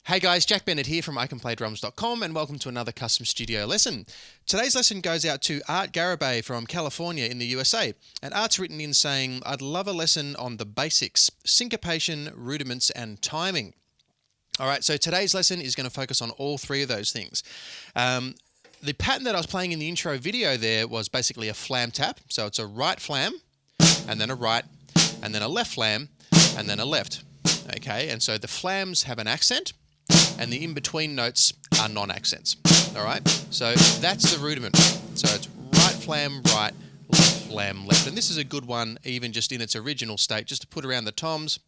Hey guys, Jack Bennett here from iCanPlayDrums.com and welcome to another custom studio lesson. Today's lesson goes out to Art Garibay from California in the USA. And Art's written in saying, I'd love a lesson on the basics, syncopation, rudiments and timing. Alright, so today's lesson is going to focus on all three of those things. The pattern that I was playing in the intro video there was basically a flam tap. So it's a right flam, and then a right, and then a left flam, and then a left. Okay, and so the flams have an accent, and the in-between notes are non-accents. Alright, so that's the rudiment. So it's right flam, right, left flam, left. And this is a good one, even just in its original state, just to put around the toms.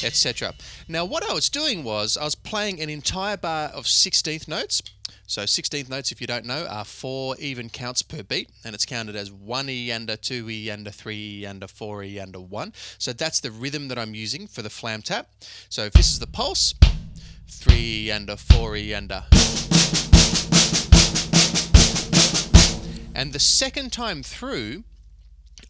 Etc. Now what I was doing was I was playing an entire bar of 16th notes. So 16th notes, if you don't know, are 4 even counts per beat, and it's counted as 1E and a 2E and a 3E and a 4E and a 1. So that's the rhythm that I'm using for the flam tap. So if this is the pulse, 3E and a 4E and a... And the second time through,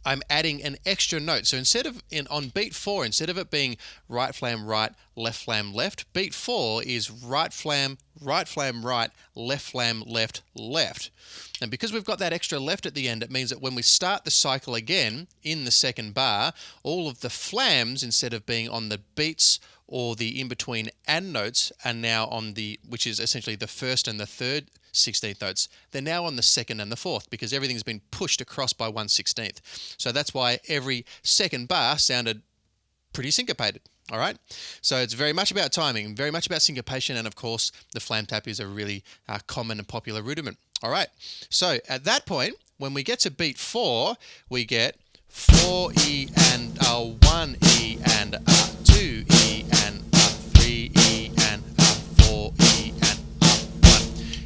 I'm adding an extra note. So instead of on beat 4, instead of it being right flam right, left flam left, beat 4 is right flam right, left flam left, left. And because we've got that extra left at the end, it means that when we start the cycle again in the second bar, all of the flams, instead of being on the beats or the in-between and notes, are now on the, which is essentially the first and the third 16th notes, they're now on the second and the fourth because everything's been pushed across by 1/16. So that's why every second bar sounded pretty syncopated. All right, so it's very much about timing, very much about syncopation, and of course the flam tap is a really common and popular rudiment. All right, so at that point, when we get to beat 4, we get 4E and a 1E and a 2E and a 3E and a 4E and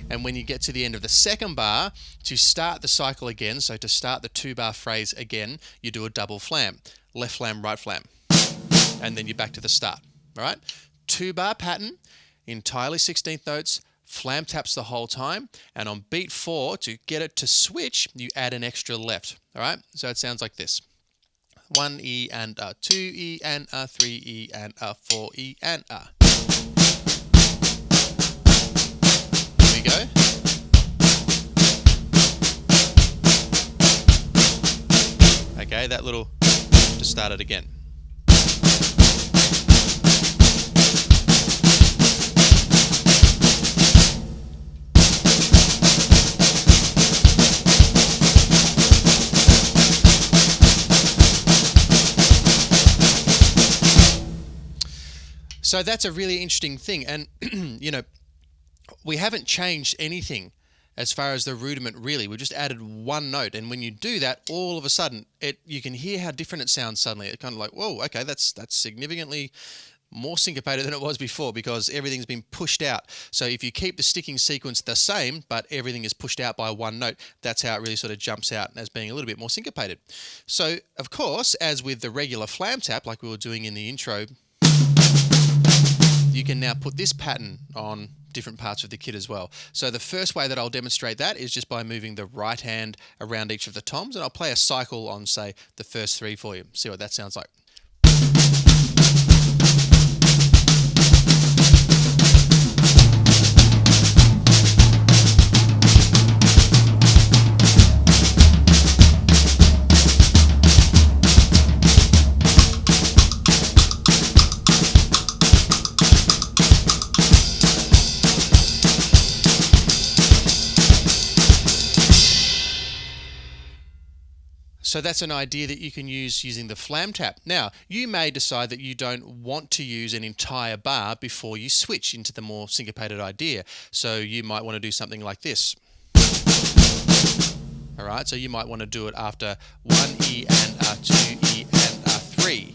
and when you get to the end of the second bar, to start the cycle again, so to start the 2-bar phrase again, you do a double flam. Left flam, right flam. And then you're back to the start. All right? 2-bar pattern, entirely 16th notes, flam taps the whole time. And on beat 4, to get it to switch, you add an extra left. All right? So it sounds like this. 1E and a 2E and a 3E and a 4E and a. Go. Okay, that little, to start it again. So that's a really interesting thing, and you know, we haven't changed anything as far as the rudiment really. We've just added one note, and when you do that, all of a sudden you can hear how different it sounds suddenly. It's kind of like, whoa, okay, that's significantly more syncopated than it was before because everything's been pushed out. So if you keep the sticking sequence the same, but everything is pushed out by one note, that's how it really sort of jumps out as being a little bit more syncopated. So of course, as with the regular flam tap, like we were doing in the intro, you can now put this pattern on different parts of the kit as well. So the first way that I'll demonstrate that is just by moving the right hand around each of the toms, and I'll play a cycle on, say, the first 3 for you. See what that sounds like. So that's an idea that you can use using the flam tap. Now, you may decide that you don't want to use an entire bar before you switch into the more syncopated idea. So you might want to do something like this. All right, so you might want to do it after 1E and a 2E and a 3.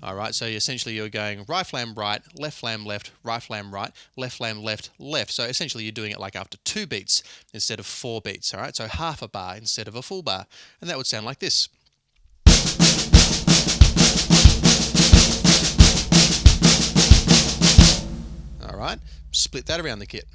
All right, so essentially you're going right flam right, left flam left, right flam right, left flam left, left. So essentially you're doing it like after 2 beats instead of 4 beats. All right, so half a bar instead of a full bar. And that would sound like this. All right, split that around the kit.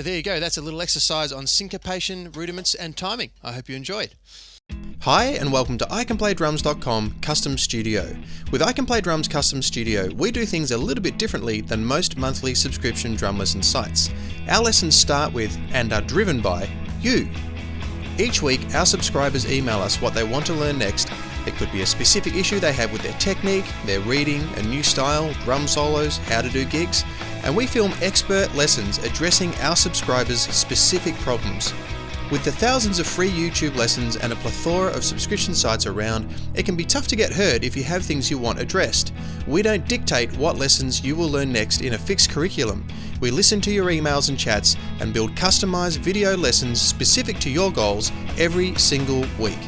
there you go. That's a little exercise on syncopation, rudiments, and timing. I hope you enjoyed. Hi and welcome to iCanPlayDrums.com Custom Studio. With I Can Play Drums Custom Studio, we do things a little bit differently than most monthly subscription drum lesson sites. Our lessons start with and are driven by you. Each week, our subscribers email us what they want to learn next. It could be a specific issue they have with their technique, their reading, a new style, drum solos, how to do gigs, and we film expert lessons addressing our subscribers' specific problems. With the thousands of free YouTube lessons and a plethora of subscription sites around, it can be tough to get heard if you have things you want addressed. We don't dictate what lessons you will learn next in a fixed curriculum. We listen to your emails and chats and build customized video lessons specific to your goals every single week.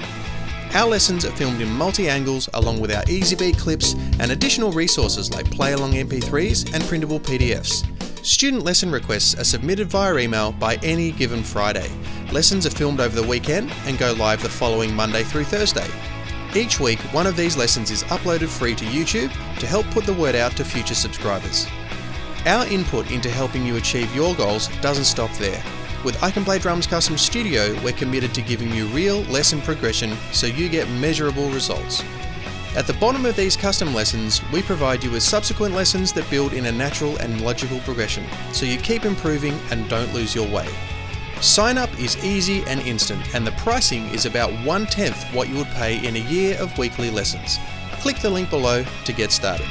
Our lessons are filmed in multi-angles along with our easy beat clips and additional resources like play-along MP3s and printable PDFs. Student lesson requests are submitted via email by any given Friday. Lessons are filmed over the weekend and go live the following Monday through Thursday. Each week, one of these lessons is uploaded free to YouTube to help put the word out to future subscribers. Our input into helping you achieve your goals doesn't stop there. With I Can Play Drums Custom Studio, we're committed to giving you real lesson progression so you get measurable results. At the bottom of these custom lessons, we provide you with subsequent lessons that build in a natural and logical progression, so you keep improving and don't lose your way. Sign up is easy and instant, and the pricing is about 1/10 what you would pay in a year of weekly lessons. Click the link below to get started.